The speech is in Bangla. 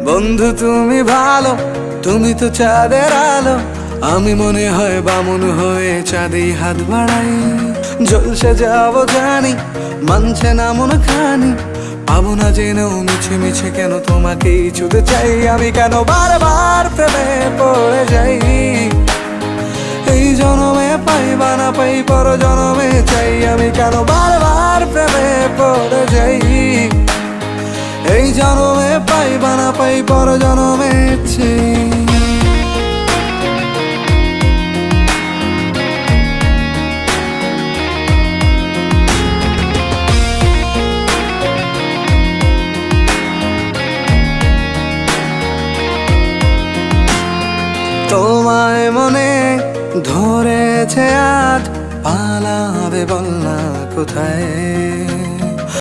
বন্ধু তুমি ভালো, তুমি তো চাঁদের আলো। আমি মনে হয় বামুন হয়ে চাঁদে হাত বাড়াই। জলসে যাবো জানি, মানছে না মন খানি। পাবো না জেনেও মিছে মিছে কেন তোমাকেই ছুতে চাই। আমি কেন বারবার প্রেমে পড়ে যাই। এই জনমে পাই বা না পাই, পর জনমে চাই। আমি কেন বারবার প্রেমে পড়ে যাই। এই জনমে পাই বা না পাই, পর জনমে চাই। তোমায় মনে ধরেছে আজ, পালাবে বল না কোথায়।